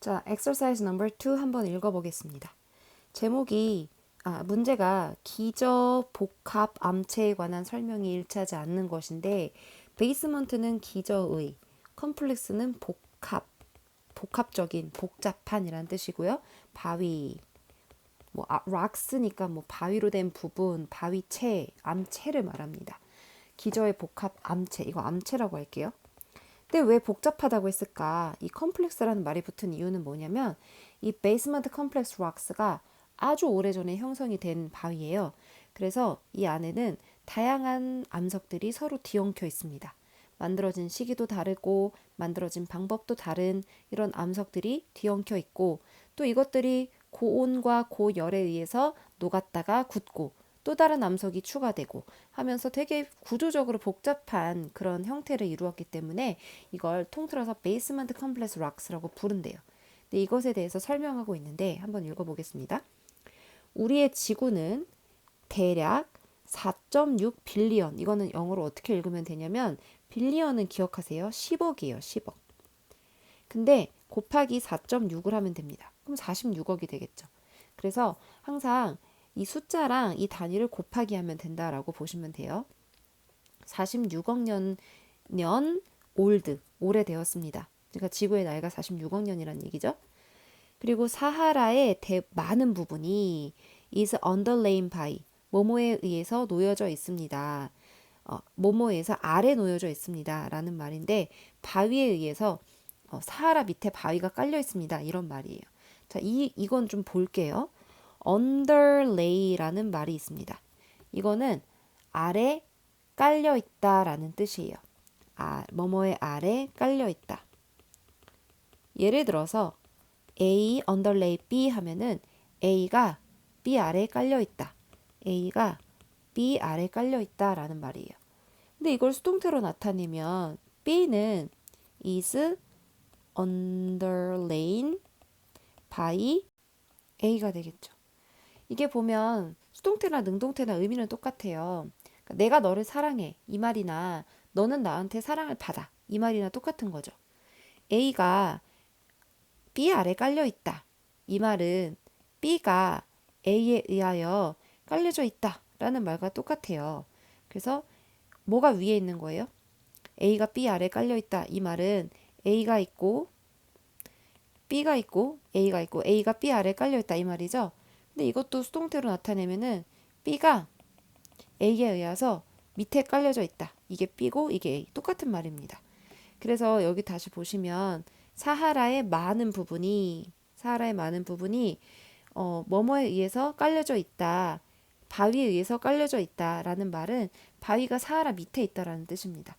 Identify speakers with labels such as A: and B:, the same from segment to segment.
A: 자, exercise number 2 한번 읽어보겠습니다. 제목이 문제가 기저 복합 암체에 관한 설명이 일치하지 않는 것인데 베이스먼트는 기저의, 컴플렉스는 복합적인, 복잡한이란 뜻이고요. 바위, 락스니까 바위로 된 부분, 바위체, 암체를 말합니다. 기저의 복합 암체, 이거 암체라고 할게요. 근데 왜 복잡하다고 했을까? 이 컴플렉스라는 말이 붙은 이유는 뭐냐면 이 베이스먼트 컴플렉스 록스가 아주 오래전에 형성이 된 바위예요. 그래서 이 안에는 다양한 암석들이 서로 뒤엉켜 있습니다. 만들어진 시기도 다르고 만들어진 방법도 다른 이런 암석들이 뒤엉켜 있고 또 이것들이 고온과 고열에 의해서 녹았다가 굳고 또 다른 암석이 추가되고 하면서 되게 구조적으로 복잡한 그런 형태를 이루었기 때문에 이걸 통틀어서 베이스먼트 컴플렉스 록스라고 부른대요. 근데 이것에 대해서 설명하고 있는데 한번 읽어보겠습니다. 우리의 지구는 대략 4.6 빌리언, 이거는 영어로 어떻게 읽으면 되냐면 빌리언은 기억하세요. 10억이에요. 10억. 근데 곱하기 4.6을 하면 됩니다. 그럼 46억이 되겠죠. 그래서 항상 이 숫자랑 이 단위를 곱하기 하면 된다라고 보시면 돼요. 46억 년 올드, 오래되었습니다. 그러니까 지구의 나이가 46억 년이란 얘기죠. 그리고 사하라의 많은 부분이 is underlain by, 뭐뭐에 의해서 놓여져 있습니다. 뭐뭐에서 아래 놓여져 있습니다. 라는 말인데 바위에 의해서 사하라 밑에 바위가 깔려 있습니다. 이런 말이에요. 자, 이건 좀 볼게요. underlay라는 말이 있습니다. 이거는 아래 깔려 있다라는 뜻이에요. 뭐뭐의 아래 깔려 있다. 예를 들어서 A underlay B 하면은 A가 B 아래에 깔려 있다. A가 B 아래에 깔려 있다라는 말이에요. 근데 이걸 수동태로 나타내면 B는 is underlain by A가 되겠죠. 이게 보면 수동태나 능동태나 의미는 똑같아요. 그러니까 내가 너를 사랑해 이 말이나 너는 나한테 사랑을 받아 이 말이나 똑같은 거죠. A가 B 아래 깔려 있다. 이 말은 B가 A에 의하여 깔려져 있다 라는 말과 똑같아요. 그래서 뭐가 위에 있는 거예요? A가 B 아래 깔려 있다. 이 말은 A가 있고 B가 있고 A가 있고 A가 B 아래 깔려 있다 이 말이죠. 근데 이것도 수동태로 나타내면은 B가 A에 의해서 밑에 깔려져 있다. 이게 B고 이게 A. 똑같은 말입니다. 그래서 여기 다시 보시면 사하라의 많은 부분이 뭐뭐에 의해서 깔려져 있다. 바위에 의해서 깔려져 있다라는 말은 바위가 사하라 밑에 있다라는 뜻입니다.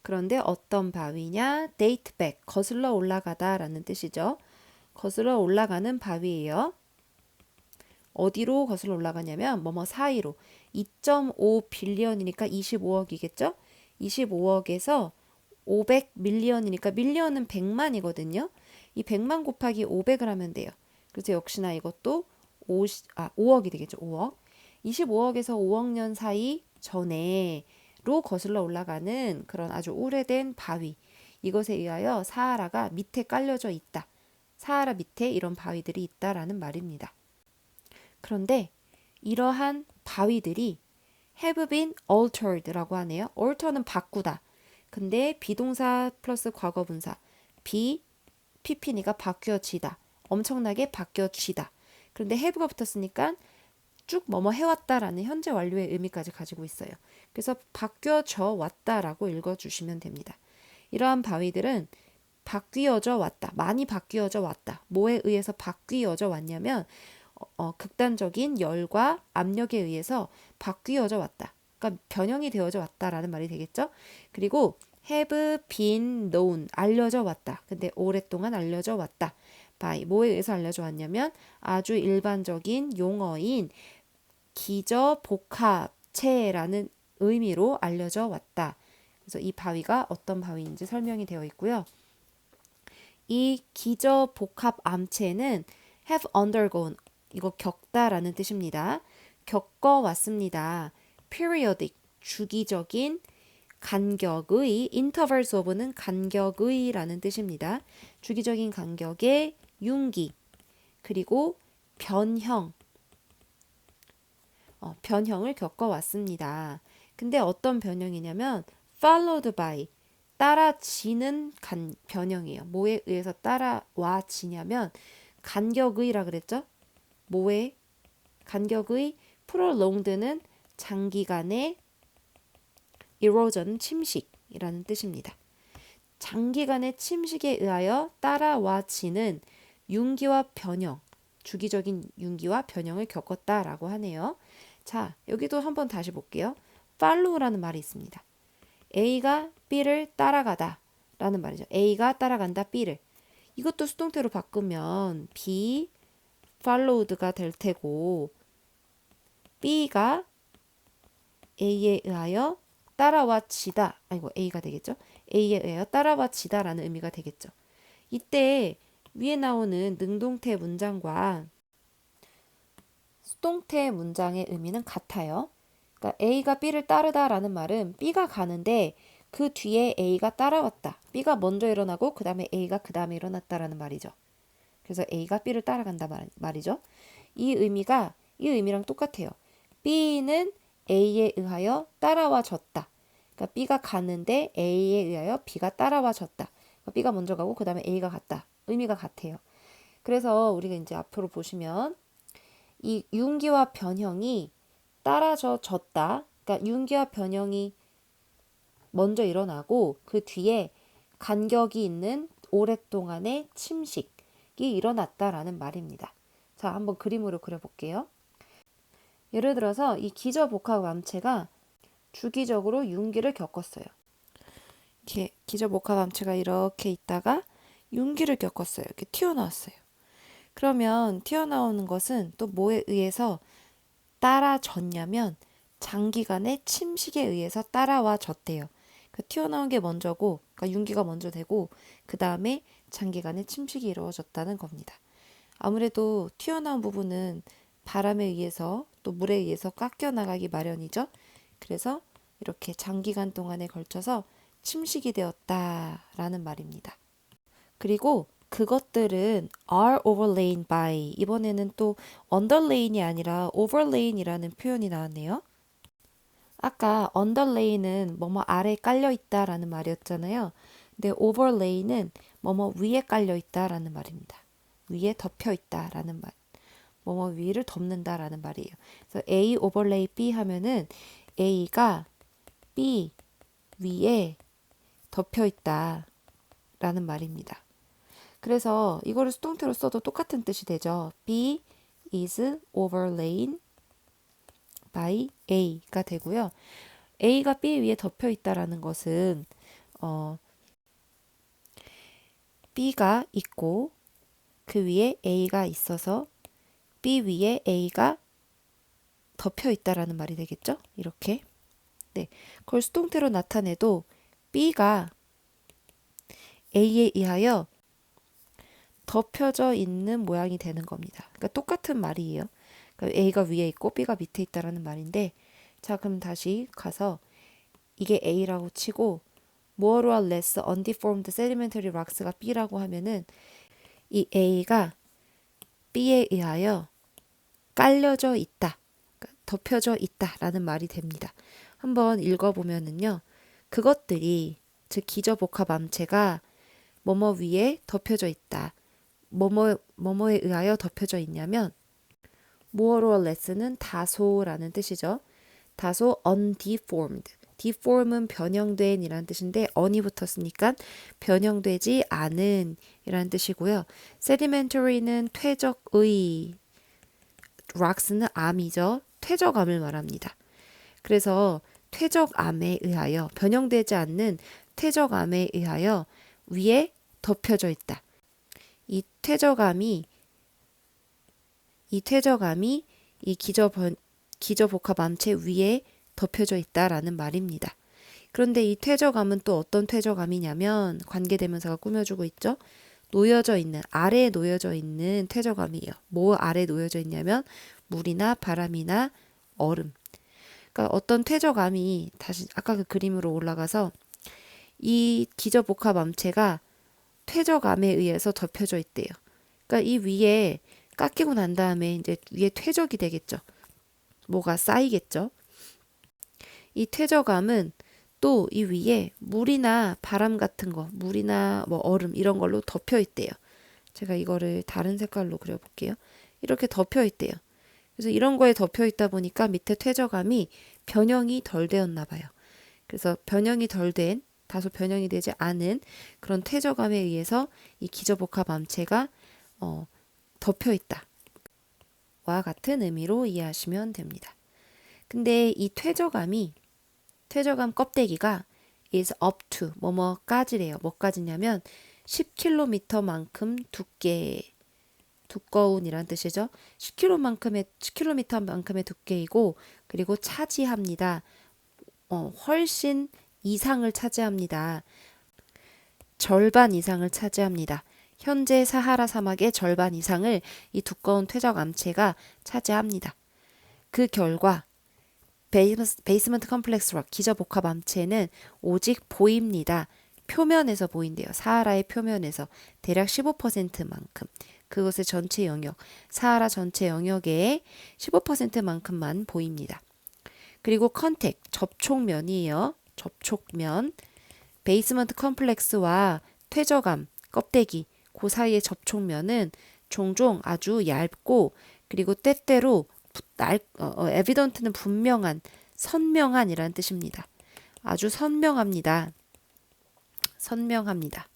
A: 그런데 어떤 바위냐? date back, 거슬러 올라가다라는 뜻이죠. 거슬러 올라가는 바위예요. 어디로 거슬러 올라가냐면 뭐뭐 사이로 2.5 빌리언이니까 25억이겠죠? 25억에서 500 밀리언이니까 밀리언은 100만이거든요. 이 100만 곱하기 500을 하면 돼요. 그래서 역시나 이것도 5억이 되겠죠. 5억. 25억에서 5억 년 사이 전에로 거슬러 올라가는 그런 아주 오래된 바위. 이것에 의하여 사하라가 밑에 깔려져 있다. 사하라 밑에 이런 바위들이 있다라는 말입니다. 그런데 이러한 바위들이 have been altered라고 하네요. alter는 바꾸다. 근데 비동사 플러스 과거분사 PP니까 바뀌어지다. 엄청나게 바뀌어지다. 그런데 have가 붙었으니까 쭉 뭐뭐 해왔다라는 현재 완료의 의미까지 가지고 있어요. 그래서 바뀌어져 왔다라고 읽어주시면 됩니다. 이러한 바위들은 바뀌어져 왔다. 많이 바뀌어져 왔다. 뭐에 의해서 바뀌어져 왔냐면 극단적인 열과 압력에 의해서 바뀌어져 왔다. 그러니까 변형이 되어져 왔다라는 말이 되겠죠. 그리고 have been known, 알려져 왔다. 근데 오랫동안 알려져 왔다. by, 뭐에 의해서 알려져 왔냐면 아주 일반적인 용어인 기저 복합체라는 의미로 알려져 왔다. 그래서 이 바위가 어떤 바위인지 설명이 되어 있고요. 이 기저 복합 암체는 have undergone, 이거 겪다라는 뜻입니다. 겪어왔습니다. periodic, 주기적인 간격의, intervals of는 간격의 라는 뜻입니다. 주기적인 간격의 융기, 그리고 변형, 변형을 겪어왔습니다. 근데 어떤 변형이냐면 followed by, 따라지는 변형이에요. 뭐에 의해서 따라와지냐면 간격의라 그랬죠? 뭐에? 간격의 prolonged는 장기간의 erosion, 침식이라는 뜻입니다. 장기간의 침식에 의하여 따라와지는 융기와 변형, 주기적인 융기와 변형을 겪었다라고 하네요. 자, 여기도 한번 다시 볼게요. follow라는 말이 있습니다. A가 B를 따라가다 라는 말이죠. A가 따라간다 B를. 이것도 수동태로 바꾸면 B followed가 될 테고 B가 A에 의하여 따라와지다. 아이고 A가 되겠죠. A에 의하여 따라와지다 라는 의미가 되겠죠. 이때 위에 나오는 능동태 문장과 수동태 문장의 의미는 같아요. 그러니까 A가 B를 따르다 라는 말은 B가 가는데 그 뒤에 A가 따라왔다. B가 먼저 일어나고 그 다음에 A가 그 다음에 일어났다라는 말이죠. 그래서 A가 B를 따라간다 말이죠. 이 의미랑 똑같아요. B는 A에 의하여 따라와졌다. 그러니까 B가 가는데 A에 의하여 B가 따라와졌다. 그러니까 B가 먼저 가고 그 다음에 A가 갔다. 의미가 같아요. 그래서 우리가 이제 앞으로 보시면 이 융기와 변형이 따라졌다. 그러니까 융기와 변형이 먼저 일어나고 그 뒤에 간격이 있는 오랫동안의 침식이 일어났다라는 말입니다. 자, 한번 그림으로 그려볼게요. 예를 들어서 이 기저복합암체가 주기적으로 융기를 겪었어요. 이렇게 기저복합암체가 이렇게 있다가 융기를 겪었어요. 이렇게 튀어나왔어요. 그러면 튀어나오는 것은 또 뭐에 의해서 따라졌냐면 장기간의 침식에 의해서 따라와졌대요. 그 튀어나온 게 먼저고, 그러니까 융기가 먼저 되고 그 다음에 장기간의 침식이 이루어졌다는 겁니다. 아무래도 튀어나온 부분은 바람에 의해서 또 물에 의해서 깎여 나가기 마련이죠. 그래서 이렇게 장기간 동안에 걸쳐서 침식이 되었다라는 말입니다. 그리고 그것들은 are overlain by, 이번에는 또 underlain이 아니라 overlain이라는 표현이 나왔네요. 아까 underlay는 뭐뭐 아래 깔려 있다라는 말이었잖아요. 근데 overlay는 뭐뭐 위에 깔려 있다라는 말입니다. 위에 덮여 있다라는 말. 뭐뭐 위를 덮는다라는 말이에요. 그래서 A overlay B 하면은 A가 B 위에 덮여 있다라는 말입니다. 그래서 이거를 수동태로 써도 똑같은 뜻이 되죠. B is overlain by A가 되고요. A가 B 위에 덮여 있다라는 것은 B가 있고 그 위에 A가 있어서 B 위에 A가 덮여 있다라는 말이 되겠죠? 이렇게. 네. 그걸 수동태로 나타내도 B가 A에 의하여 덮여져 있는 모양이 되는 겁니다. 그러니까 똑같은 말이에요. 그러니까 A가 위에 있고 B가 밑에 있다라는 말인데, 자, 그럼 다시 가서 이게 A라고 치고 more or less undeformed sedimentary rocks가 B라고 하면은 이 A가 B에 의하여 깔려져 있다, 그러니까 덮여져 있다라는 말이 됩니다. 한번 읽어보면은요, 그것들이 즉 기저복합암체가 뭐뭐 위에 덮여져 있다. 뭐뭐에 의하여 덮여져 있냐면 more or less는 다소라는 뜻이죠. 다소 undeformed. deform은 변형된 이라는 뜻인데 on이 붙었으니까 변형되지 않은 이라는 뜻이고요. sedimentary는 퇴적의, rocks는 암이죠. 퇴적암을 말합니다. 그래서 퇴적암에 의하여, 변형되지 않는 퇴적암에 의하여 위에 덮여져 있다. 이 퇴적암이 이 기저복합암체 위에 덮여져 있다라는 말입니다. 그런데 이 퇴적암은 또 어떤 퇴적암이냐면 관계대명사가 꾸며주고 있죠. 놓여져 있는, 아래에 놓여져 있는 퇴적암이에요. 뭐 아래에 놓여져 있냐면 물이나 바람이나 얼음. 그러니까 어떤 퇴적암이 다시 아까 그 그림으로 올라가서 이 기저복합암체가 퇴적암에 의해서 덮여져 있대요. 그러니까 이 위에 깎이고 난 다음에 이제 위에 퇴적이 되겠죠. 뭐가 쌓이겠죠. 이 퇴적암은 또 이 위에 물이나 바람 같은 거, 물이나 뭐 얼음 이런 걸로 덮여 있대요. 제가 이거를 다른 색깔로 그려볼게요. 이렇게 덮여 있대요. 그래서 이런 거에 덮여 있다 보니까 밑에 퇴적암이 변형이 덜 되었나 봐요. 그래서 변형이 덜 된, 다소 변형이 되지 않은 그런 퇴적암에 의해서 이 기저복합암체가 덮여 있다. 와 같은 의미로 이해하시면 됩니다. 근데 이 퇴적암 껍데기가 is up to 뭐뭐까지래요. 뭐까지냐면 10km만큼 두꺼운이란 뜻이죠. 10km만큼의 두께이고 그리고 차지합니다. 훨씬 이상을 차지합니다. 절반 이상을 차지합니다. 현재 사하라 사막의 절반 이상을 이 두꺼운 퇴적암체가 차지합니다. 그 결과 베이스먼트 컴플렉스 록 기저복합암체는 오직 보입니다. 표면에서 보인대요. 사하라의 표면에서 대략 15%만큼 그것의 전체 영역, 사하라 전체 영역의 15%만큼만 보입니다. 그리고 컨택, 접촉면이에요. 접촉면, 베이스먼트 컴플렉스와 퇴적암, 껍데기, 그 사이의 접촉면은 종종 아주 얇고 그리고 때때로 에비던트는 분명한, 선명한이란 뜻입니다. 아주 선명합니다. 선명합니다.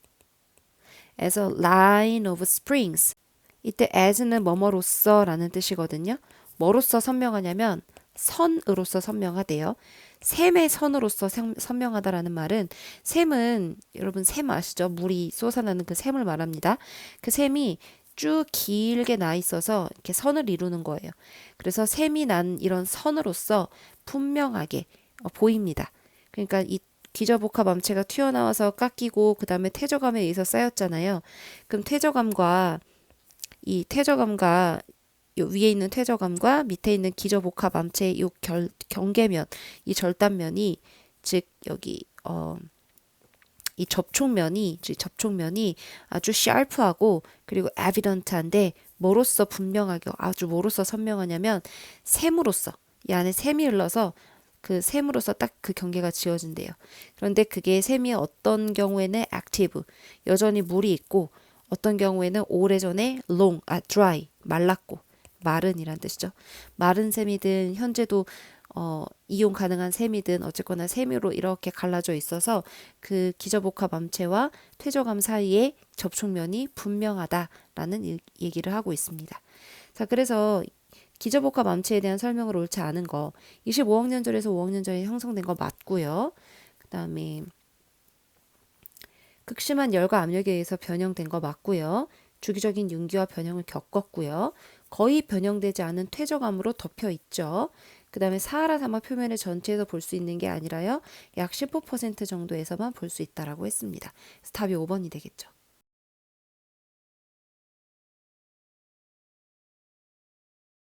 A: As a line of springs. 이때 as는 뭐뭐로써 라는 뜻이거든요. 뭐로써 선명하냐면 선으로서 선명하대요. 샘의 선으로서 선명하다라는 말은 샘은 여러분 샘 아시죠? 물이 솟아나는 그 샘을 말합니다. 그 샘이 쭉 길게 나 있어서 이렇게 선을 이루는 거예요. 그래서 샘이 난 이런 선으로서 분명하게 보입니다. 그러니까 이 기저복합암체가 튀어나와서 깎이고 그 다음에 퇴적암에 의해서 쌓였잖아요. 그럼 퇴적암과 요 위에 있는 퇴적암과 밑에 있는 기저복합암체의 요 경계면, 이 절단면이 즉 여기 이 접촉면이 아주 샤프하고 그리고 에비던트한데 뭐로써 분명하게 아주 뭐로써 선명하냐면 샘으로써 이 안에 샘이 흘러서 그 샘으로써 딱 그 경계가 지어진대요. 그런데 그게 샘이 어떤 경우에는 액티브 여전히 물이 있고 어떤 경우에는 오래전에 dry 말랐고 마른이란 뜻이죠. 마른 샘이든 현재도 이용 가능한 샘이든 어쨌거나 샘으로 이렇게 갈라져 있어서 그 기저복합암체와 퇴적암 사이의 접촉면이 분명하다라는 얘기를 하고 있습니다. 자, 그래서 기저복합암체에 대한 설명을 옳지 않은 거 25억 년 전에서 5억 년 전에 형성된 거 맞고요. 그 다음에 극심한 열과 압력에 의해서 변형된 거 맞고요. 주기적인 윤기와 변형을 겪었고요. 거의 변형되지 않은 퇴적암으로 덮여 있죠. 그 다음에 사하라 사막 표면의 전체에서 볼 수 있는 게 아니라요. 약 15% 정도에서만 볼 수 있다라고 했습니다. 그래서 답이 5번이 되겠죠.